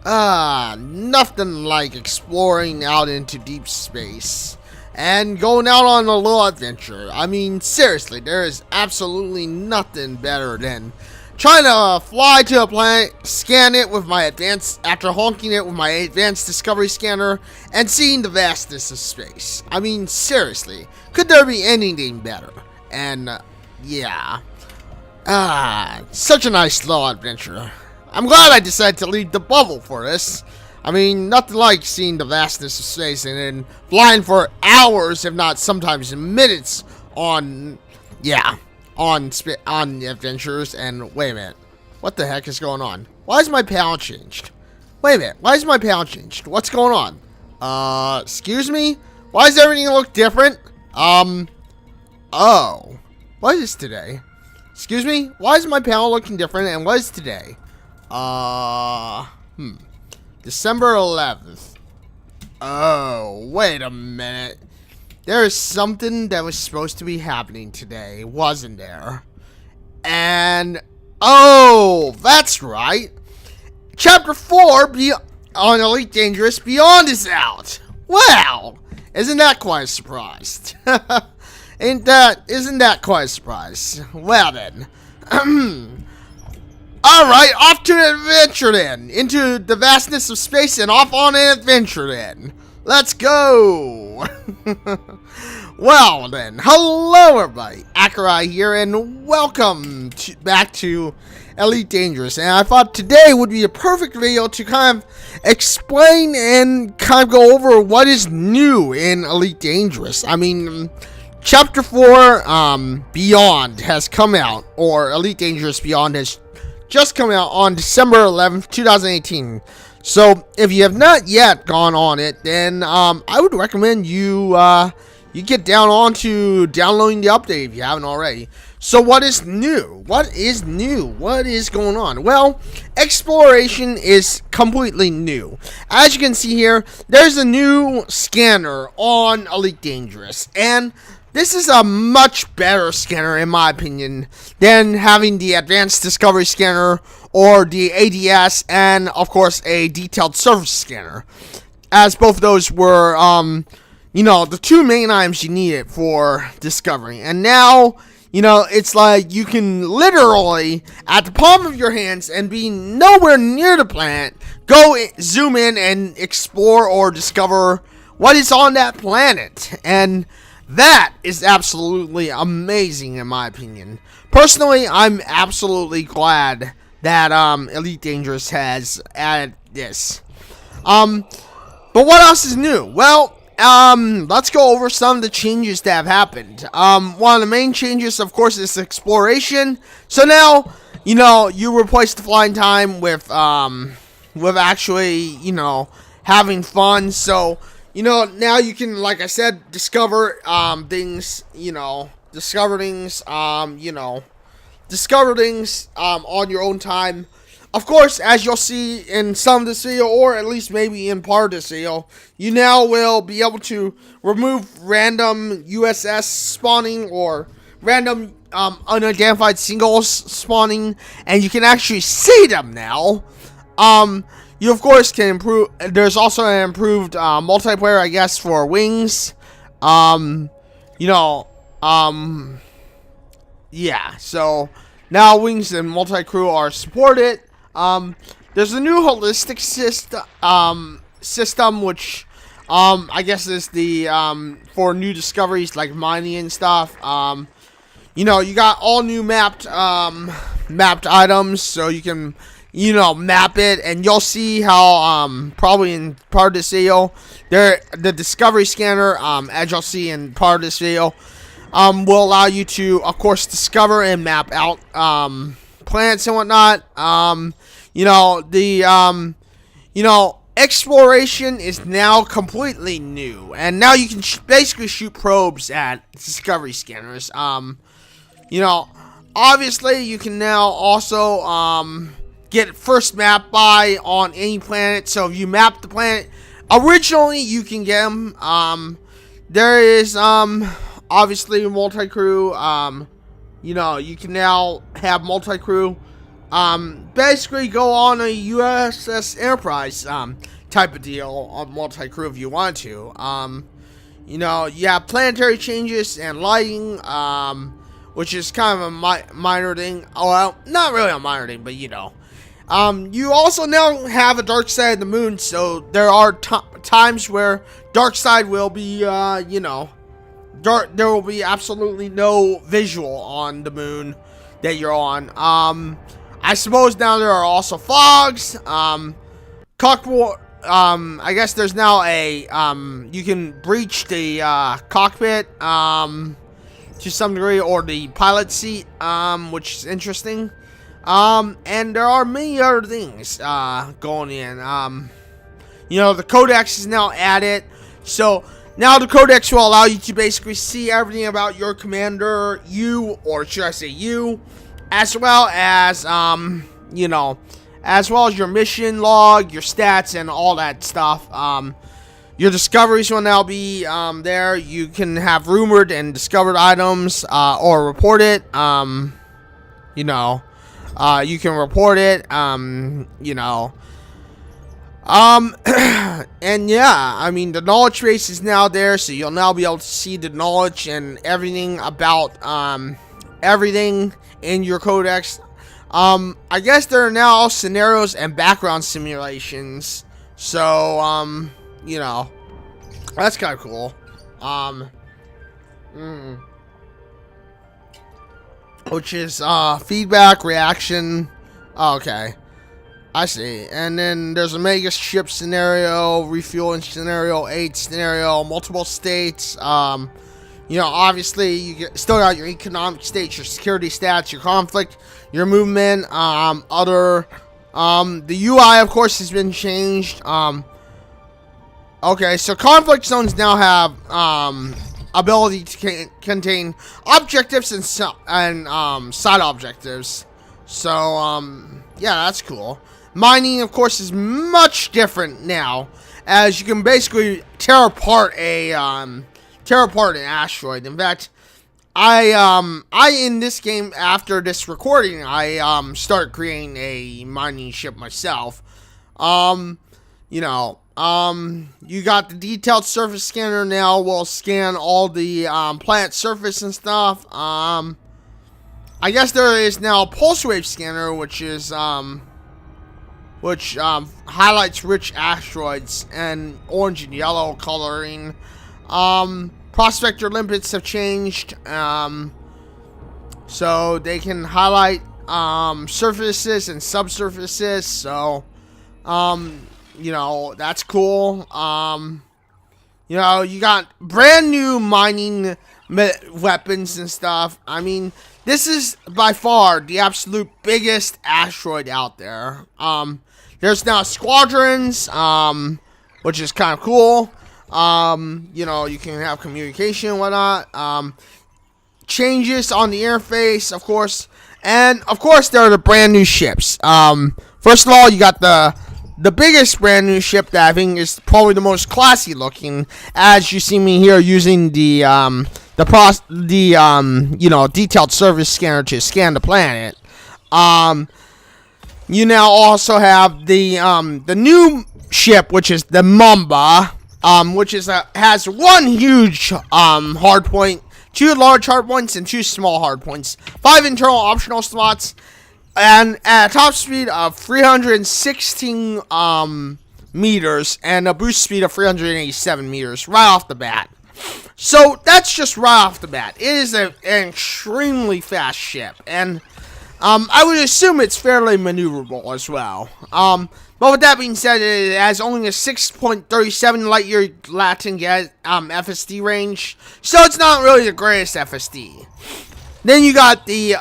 Nothing like exploring out into deep space and going out on a little adventure. I mean, seriously, there is absolutely nothing better than trying to fly to a planet, scan it with my after honking it with my advanced discovery scanner, and seeing the vastness of space. I mean, seriously, could there be anything better? And, yeah. Such a nice little adventure. I'm glad I decided to leave the bubble for this. I mean, nothing like seeing the vastness of space and then flying for hours, if not sometimes minutes, on adventures. And wait a minute, what the heck is going on? Why is my panel changed? Wait a minute, why is my panel changed? What's going on? Excuse me? Why does everything look different? Oh, what is today? Excuse me? Why is my panel looking different, and what is today? December 11th. Oh, wait a minute. There is something that was supposed to be happening today, wasn't there? And, oh, that's right. Chapter 4 on Elite Dangerous Beyond is out. Wow. Isn't that quite a surprise? Isn't that quite a surprise? Well then. Alright, off to an adventure then. Into the vastness of space and off on an adventure then. Let's go. Well then, hello everybody. Accureye here and welcome back to Elite Dangerous. And I thought today would be a perfect video to kind of explain and kind of go over what is new in Elite Dangerous. I mean, Chapter 4 Beyond has come out, or Elite Dangerous Beyond has just come out on December 11th, 2018. So if you have not yet gone on it, then I would recommend you you get down onto downloading the update if you haven't already. So what is new? What is new? What is going on? Well, exploration is completely new. As you can see here, there's a new scanner on Elite Dangerous, and this is a much better scanner, in my opinion, than having the Advanced Discovery Scanner or the ADS and, of course, a Detailed Surface Scanner, as both of those were, the two main items you needed for discovery. And now, it's like you can literally, at the palm of your hands and be nowhere near the planet, zoom in and explore or discover what is on that planet. And that is absolutely amazing, in my opinion. Personally, I'm absolutely glad that Elite Dangerous has added this. But what else is new? Well, let's go over some of the changes that have happened. One of the main changes, of course, is exploration. So now, you replace the flying time with actually, having fun. So now you can, like I said, discover things, discover things on your own time. Of course, as you'll see in some of this video, or at least maybe in part of this video, you now will be able to remove random USS spawning or random unidentified singles spawning, and you can actually see them now. You, of course, can improve. There's also an improved multiplayer, I guess, for wings. Yeah, so now wings and multi-crew are supported. There's a new holistic system, which, I guess is the, for new discoveries like mining and stuff. You got all new mapped items, so you can, map it, and you'll see how, probably in part of this video, the discovery scanner, as you'll see in part of this video, will allow you to, of course, discover and map out, planets and whatnot. Exploration is now completely new, and now you can basically shoot probes at discovery scanners. Obviously, you can now also, get first map by on any planet. So if you map the planet, originally you can get them. There is, obviously multi-crew. You can now have multi-crew. basically go on a USS Enterprise, type of deal on multi-crew if you want to. You know, you have planetary changes and lighting, which is kind of a minor thing. Oh, well, not really a minor thing, but you know. You also now have a dark side of the moon, so there are times where dark side will be, you know, there will be absolutely no visual on the moon that you're on. I suppose now there are also fogs. Cockpit. I guess there's now a you can breach the cockpit to some degree, or the pilot seat, which is interesting. And there are many other things going in. You know, the codex is now added, so now the codex will allow you to basically see everything about your commander, or should I say you, as well as you know, as well as your mission log, your stats, and all that stuff. Your discoveries will now be there. You can have rumored and discovered items, or report it. You know, you can report it. You know. And yeah, I mean, the knowledge base is now there, so you'll now be able to see the knowledge and everything about everything in your codex. I guess there are now scenarios and background simulations, so you know, that's kind of cool. Which is feedback, reaction. Okay, I see. And then there's a mega ship scenario, refueling scenario, 8 scenario, multiple states. You know, obviously you still got your economic states, your security stats, your conflict, your movement, other. The UI, of course, has been changed. Okay, so conflict zones now have ability to contain objectives and side objectives. So yeah, that's cool. Mining, of course, is much different now, as you can basically tear apart an asteroid. In fact, I in this game, after this recording, I started creating a mining ship myself. You know, you got the detailed surface scanner now. Will scan all the planet surface and stuff. I guess there is now a pulse wave scanner, which is highlights rich asteroids and orange and yellow coloring. Prospector limpets have changed, so they can highlight surfaces and subsurfaces. So, you know, that's cool. You know, you got brand new mining weapons and stuff. I mean, this is by far the absolute biggest asteroid out there. There's now squadrons, which is kind of cool. You know, you can have communication and whatnot. Changes on the interface, of course. And, of course, there are the brand new ships. First of all, you got the biggest brand new ship that I think is probably the most classy looking, as you see me here using the you know, detailed surface scanner to scan the planet. You now also have the new ship, which is the Mamba, which is has one huge hard point, 2 large hard points, and 2 small hard points, 5 internal optional slots, and at a top speed of 316 meters and a boost speed of 387 meters right off the bat. So that's just right off the bat. It is an extremely fast ship, and I would assume it's fairly maneuverable as well. But with that being said, it has only a 6.37 light year Latin FSD range, so it's not really the greatest FSD. Then you got the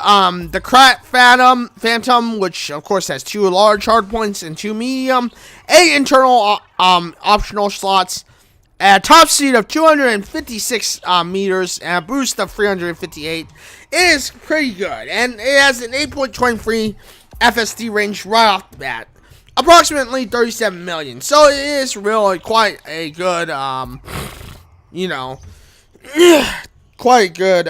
Crat Phantom, which of course has 2 large hardpoints and 2 medium, 8 internal optional slots, at a top speed of 256 meters and a boost of 358. It is pretty good, and it has an 8.23 FSD range right off the bat, approximately 37 million. So it is really quite a good, you know, quite good,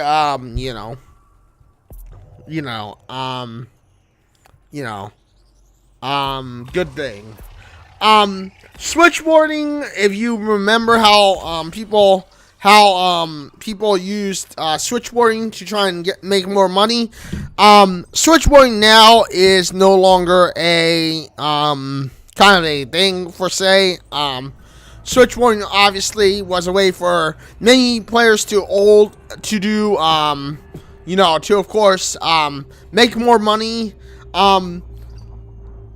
you know, good thing. Switchboarding, if you remember how people used switchboarding to try and make more money. Switchboarding now is no longer a kind of a thing for say. Switchboarding obviously was a way for many players to do to of course make more money.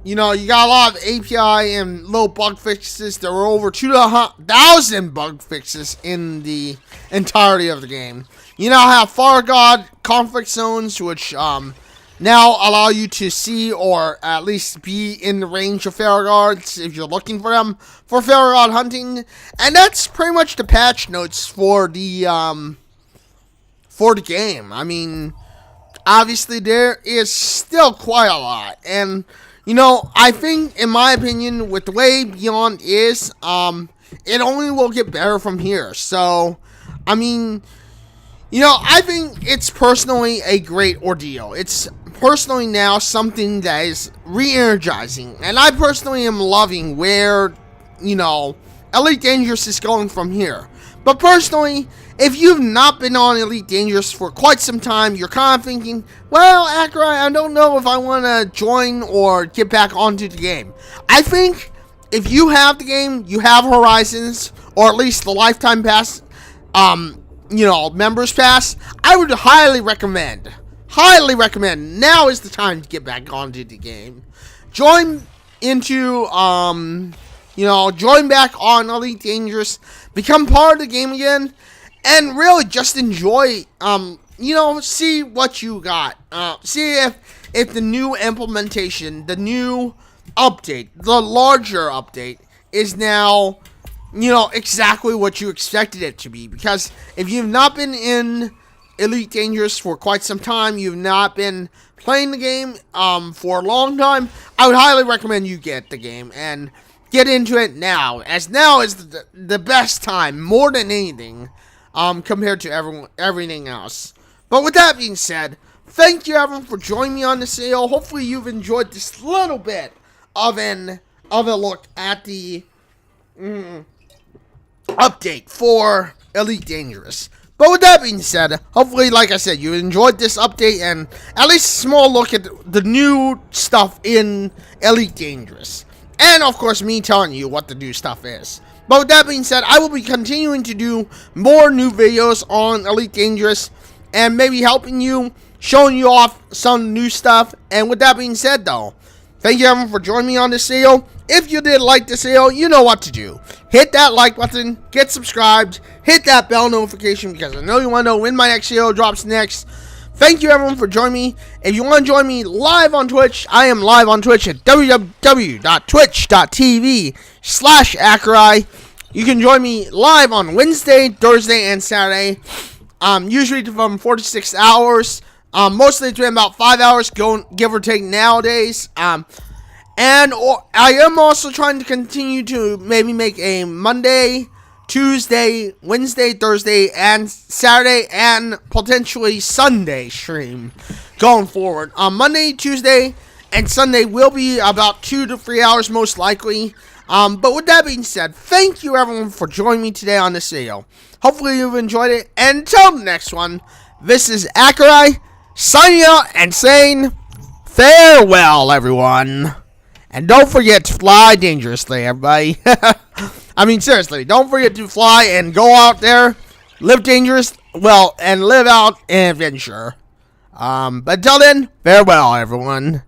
You got a lot of API and little bug fixes. There were over 2,000 bug fixes in the entirety of the game. You now have Fire God conflict zones, which now allow you to see or at least be in the range of Fire Guards if you're looking for them for Fire God hunting. And that's pretty much the patch notes for the game. I mean, obviously there is still quite a lot, and I think, in my opinion, with the way Beyond is, it only will get better from here. So, I mean, I think it's personally a great ordeal. It's personally now something that is re-energizing. And I personally am loving where, Elite Dangerous is going from here. But personally, if you've not been on Elite Dangerous for quite some time, you're kind of thinking, well, Accureye, I don't know if I want to join or get back onto the game. I think if you have the game, you have Horizons, or at least the Lifetime Pass, Members Pass, I would highly recommend, now is the time to get back onto the game. Join back on Elite Dangerous, become part of the game again, and really just enjoy, see what you got. See if the new implementation, the new update, the larger update is now, exactly what you expected it to be. Because if you've not been in Elite Dangerous for quite some time, you've not been playing the game for a long time, I would highly recommend you get the game and get into it now, as now is the best time, more than anything, compared to everything else. But with that being said, thank you everyone for joining me on this video. Hopefully you've enjoyed this little bit of a look at the update for Elite Dangerous. But with that being said, hopefully, like I said, you enjoyed this update and at least a small look at the new stuff in Elite Dangerous. And of course, me telling you what the new stuff is. But with that being said, I will be continuing to do more new videos on Elite Dangerous and maybe helping you, showing you off some new stuff. And with that being said, though, thank you everyone for joining me on this video. If you did like this video, you know what to do. Hit that like button, get subscribed, hit that bell notification because I know you want to know when my next video drops next. Thank you everyone for joining me. If you want to join me live on Twitch, I am live on Twitch at www.twitch.tv/Accureye. You can join me live on Wednesday, Thursday, and Saturday. Usually from 4 to 6 hours. Mostly it's been about 5 hours, give or take nowadays. I am also trying to continue to maybe make a Monday, Tuesday, Wednesday, Thursday, and Saturday, and potentially Sunday stream going forward. Monday, Tuesday, and Sunday will be about 2 to 3 hours most likely. But with that being said, thank you everyone for joining me today on this video. Hopefully you've enjoyed it. And until the next one, this is Accureye signing out and saying farewell, everyone. And don't forget to fly dangerously, everybody. I mean, seriously, don't forget to fly and go out there, live dangerous, and live out an adventure. But until then, farewell, everyone.